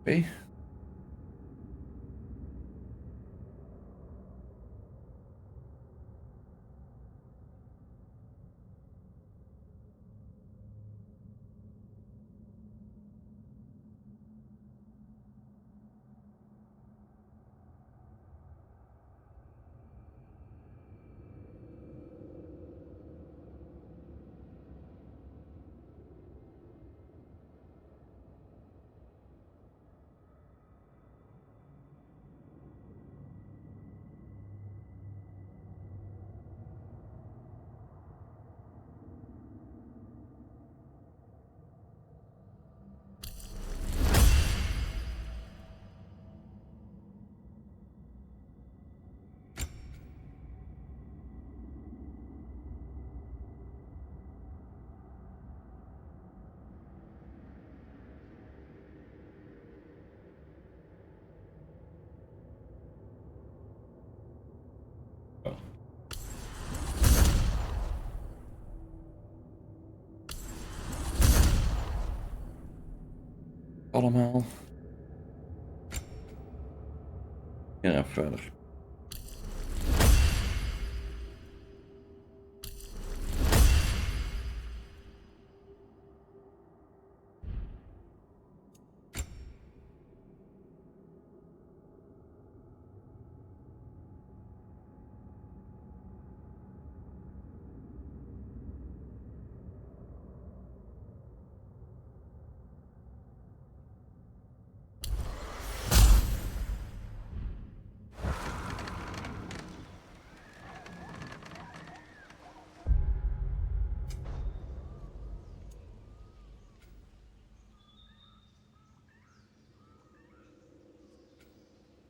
be. Oh. Allemaal. Ja, verder.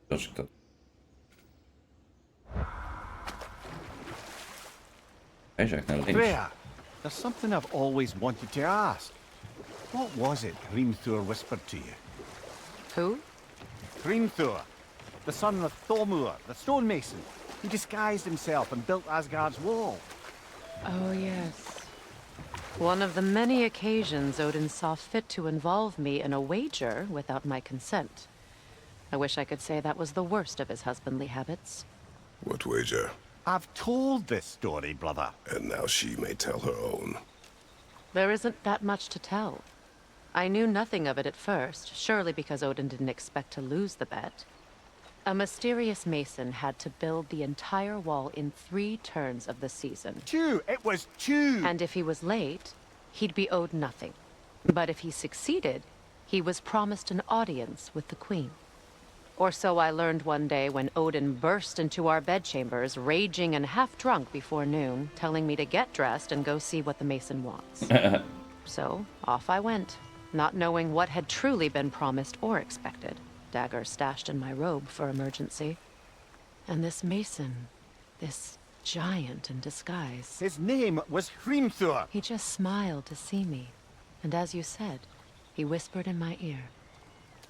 Als ik dat... Hij zegt naar links. Freya, there's something I've always wanted to ask. What was it Hrimthur whispered to you? Who? Hrimthur, the son of Thormur, the stonemason. He disguised himself and built Asgard's wall. Oh, yes. One of the many occasions Odin saw fit to involve me in a wager without my consent. I wish I could say that was the worst of his husbandly habits. What wager? I've told this story, brother. And now she may tell her own. There isn't that much to tell. I knew nothing of it at first, surely because Odin didn't expect to lose the bet. A mysterious mason had to build the entire wall in 3 turns of the season. 2! It was 2! And if he was late, he'd be owed nothing. But if he succeeded, he was promised an audience with the queen. Or so I learned one day when Odin burst into our bedchambers, raging and half-drunk before noon, telling me to get dressed and go see what the mason wants. So, off I went, not knowing what had truly been promised or expected. Dagger stashed in my robe for emergency. And this mason, this giant in disguise. His name was Hrimthur. He just smiled to see me. And as you said, he whispered in my ear.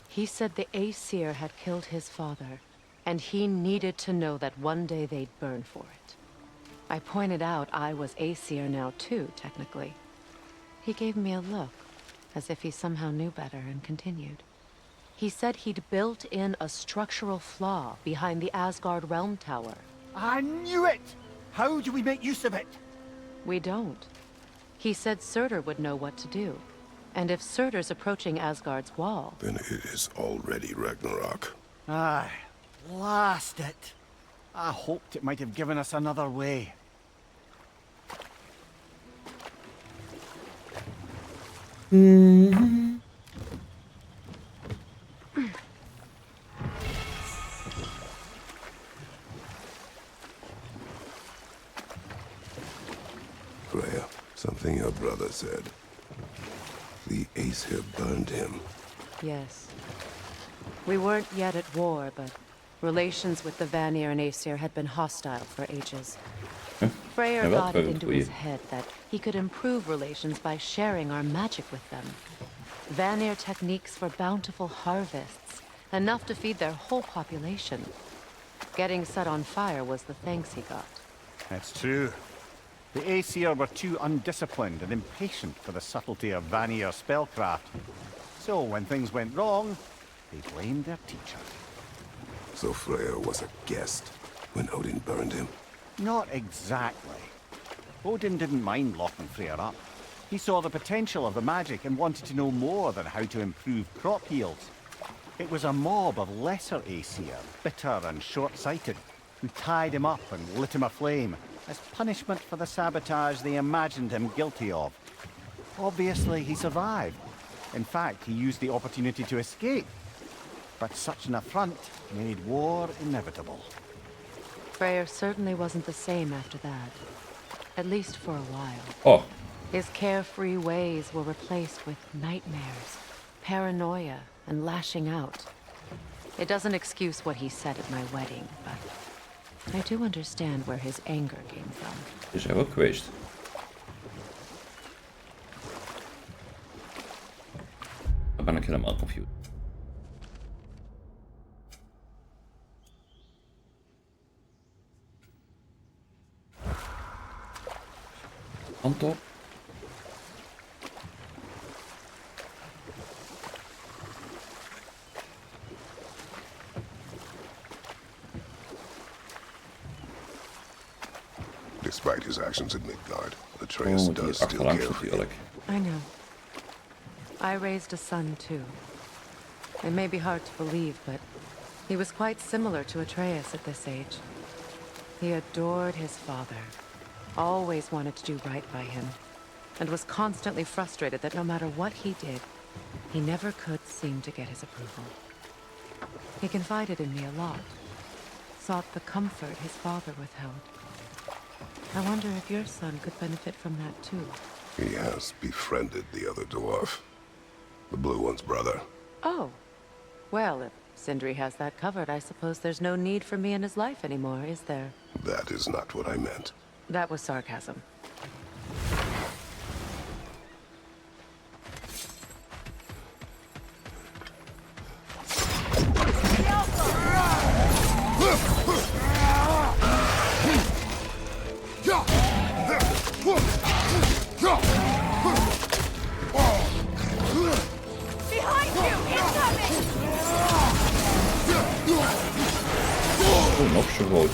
He said the Aesir had killed his father, and he needed to know that one day they'd burn for it. I pointed out I was Aesir now too, technically. He gave me a look, as if he somehow knew better, and continued. He said he'd built in a structural flaw behind the Asgard Realm Tower. I knew it! How do we make use of it? We don't. He said Surtur would know what to do. And if Surtur's approaching Asgard's wall... Then it is already Ragnarok. Aye, blast it. I hoped it might have given us another way. Freya, something your brother said. The Aesir burned him. Yes. We weren't yet at war, but relations with the Vanir and Aesir had been hostile for ages. Freyr got it into his head that he could improve relations by sharing our magic with them. Vanir techniques for bountiful harvests, enough to feed their whole population. Getting set on fire was the thanks he got. That's true. The Aesir were too undisciplined and impatient for the subtlety of Vanir spellcraft. So when things went wrong, they blamed their teacher. So Freya was a guest when Odin burned him. Not exactly. Odin didn't mind locking Freyr up. He saw the potential of the magic and wanted to know more than how to improve crop yields. It was a mob of lesser Aesir, bitter and short-sighted, who tied him up and lit him aflame as punishment for the sabotage they imagined him guilty of. Obviously, he survived. In fact, he used the opportunity to escape. But such an affront made war inevitable. Freyr certainly wasn't the same after that. At least for a while. Oh, His carefree ways were replaced with nightmares, paranoia, and lashing out. It doesn't excuse what he said at my wedding, but I do understand where his anger came from. die zijn we ook geweest. Dan ben ik helemaal confused. Hand op. Despite his actions in Midgard, Atreus Oh, die does still achterlangs care for him. natuurlijk. I know. I raised a son, too. It may be hard to believe, but he was quite similar to Atreus at this age. He adored his father, always wanted to do right by him, and was constantly frustrated that no matter what he did, he never could seem to get his approval. He confided in me a lot, sought the comfort his father withheld. I wonder if your son could benefit from that too. He has befriended the other dwarf. The blue one's brother. Oh. Well, if Sindri has that covered, I suppose there's no need for me in his life anymore, is there? That is not what I meant. That was sarcasm. Oh, nog zo groot.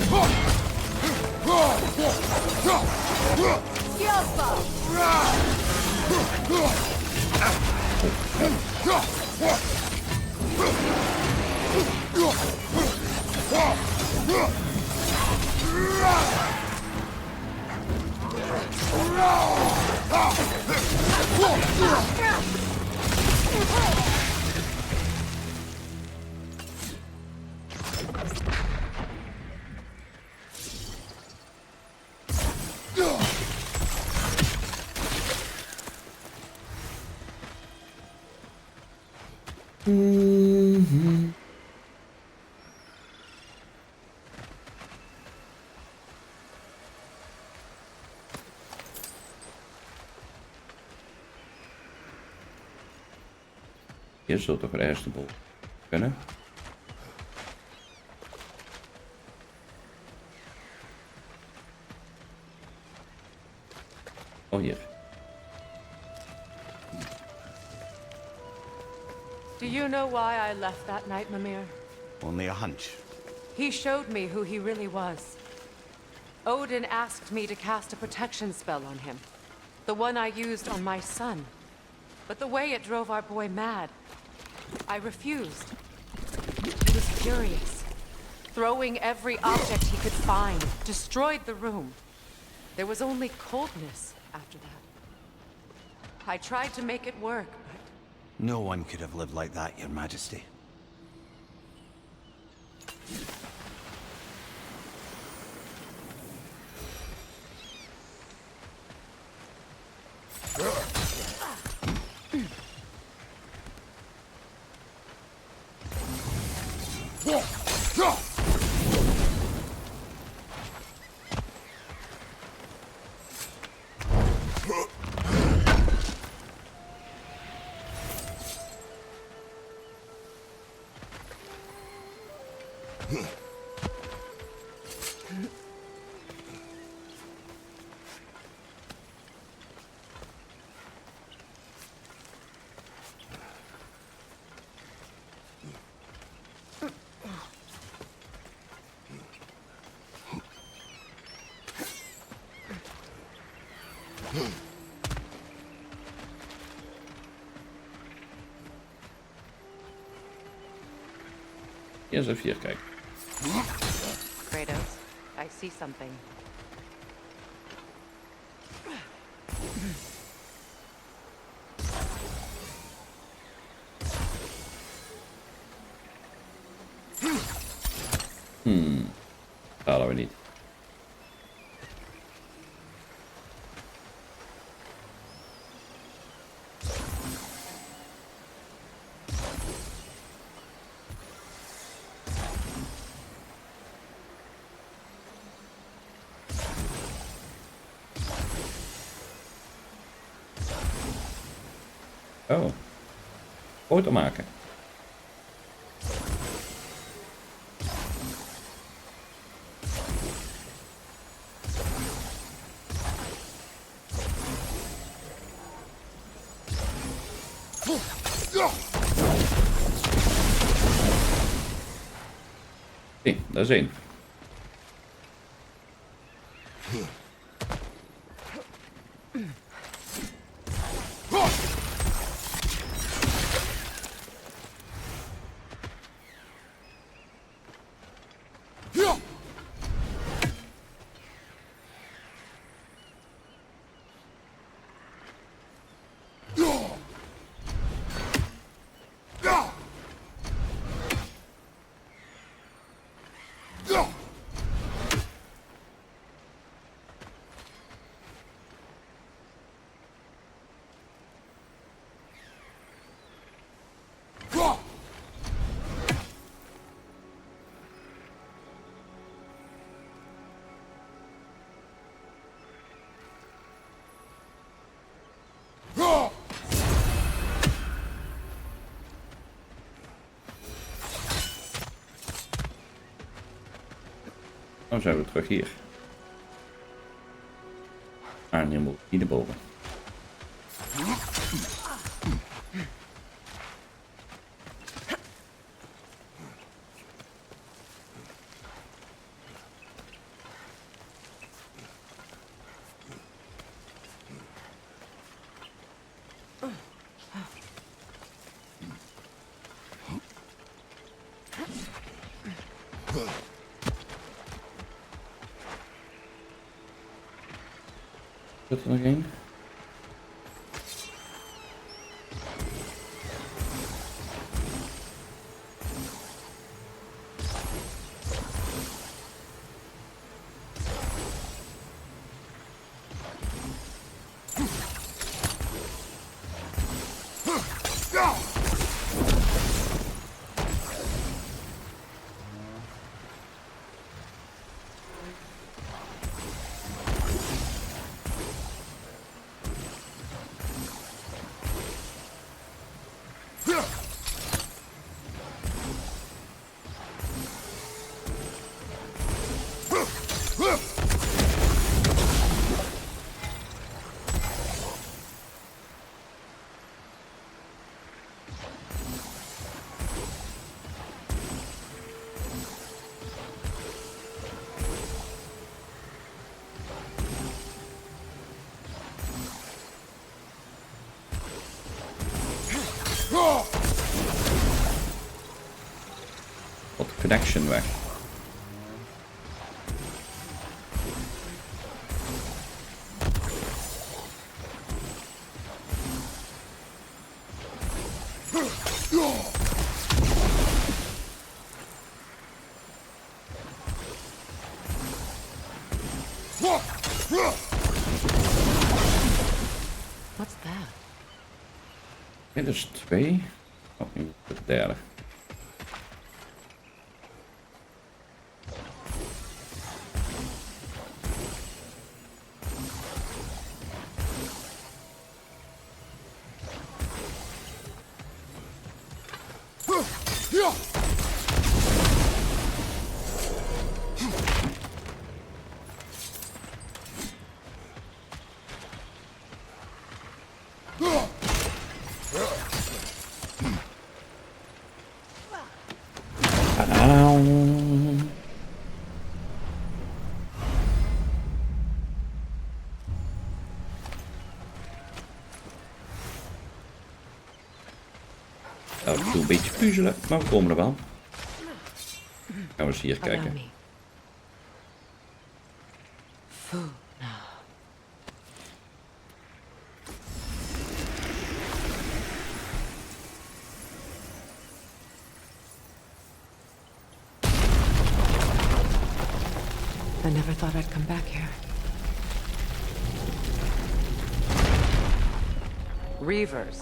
Je zult toch ergens de bol kunnen? Oh, hier. Do you know why I left that night, Mimir? Only a hunch. He showed me who he really was. Odin asked me to cast a protection spell on him. The one I used on my son. But the way it drove our boy mad, I refused. He was furious, throwing every object he could find, destroyed the room. There was only coldness after that. I tried to make it work, but... No one could have lived like that, Your Majesty. Eerst even hier kijken. Kratos, I see something. Dat hadden we niet. Oh. Foto maken. Oké, dat is één. Dan zijn we terug hier. Ah, nu moet hier naar boven. Zit er nog één? Wat connection weg. What's that? Dit is 2. Oh, nu de derde. Af en toe een beetje puzzelen, maar we komen er wel. Gaan we eens hier Allow kijken. me. Food now. I never thought I'd come back here. Reavers,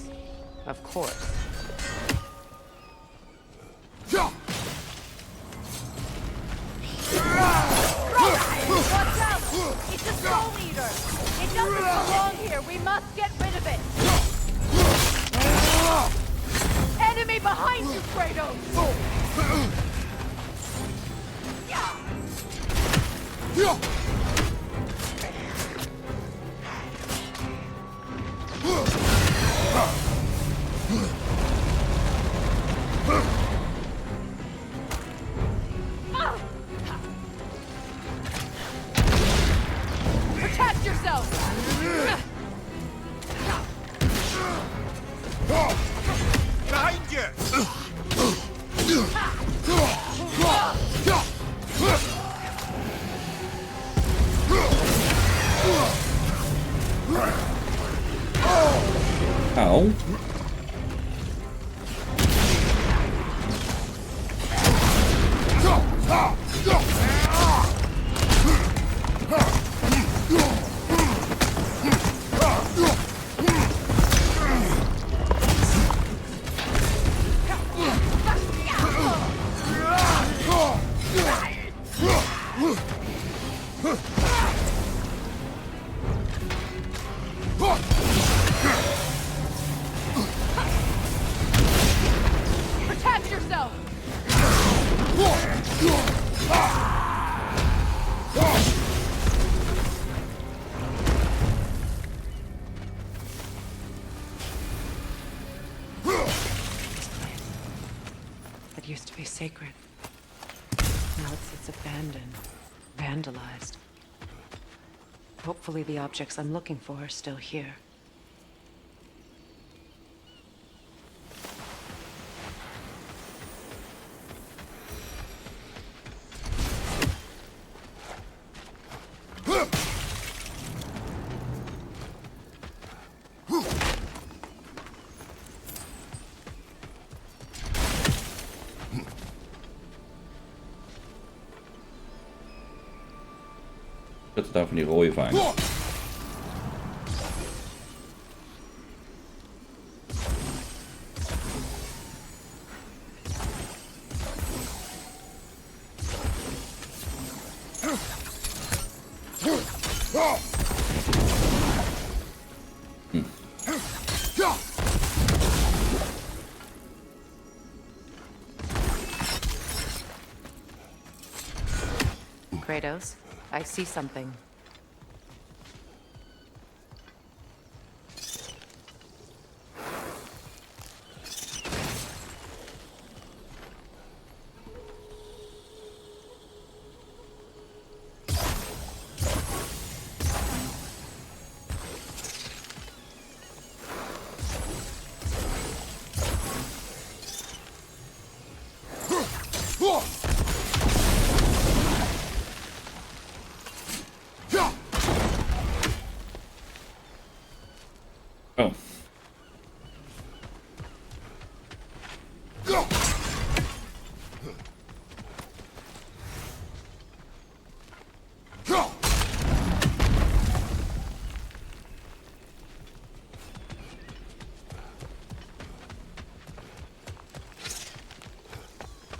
of course. Watch out! It's a soul eater! It doesn't belong here! We must get rid of it! Enemy behind you, Kratos! Protect yourself! Behind you! Auw. Protect yourself! It used to be sacred. Now it sits abandoned, vandalized. Hopefully the objects I'm looking for are still here. Zet het daar van die rode vijgen. Kratos, I see something. Oh.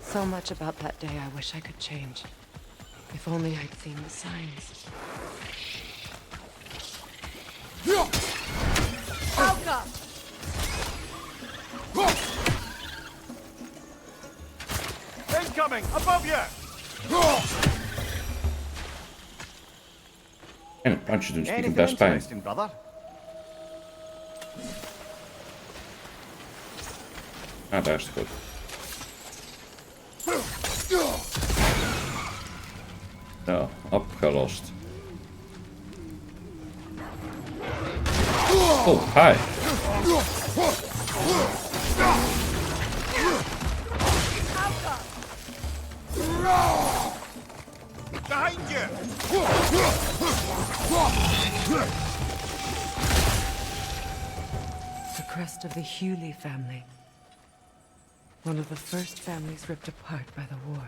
So much about that day I wish I could change. If only I'd seen the signs. Alka! Incoming! Above you! En het plantje doen stiekem Anything best pijn. interesting, brother? Ah, daar is het goed. Zo, opgelost. Oh, hi. The crest of the Hewley family. One of the first families ripped apart by the war.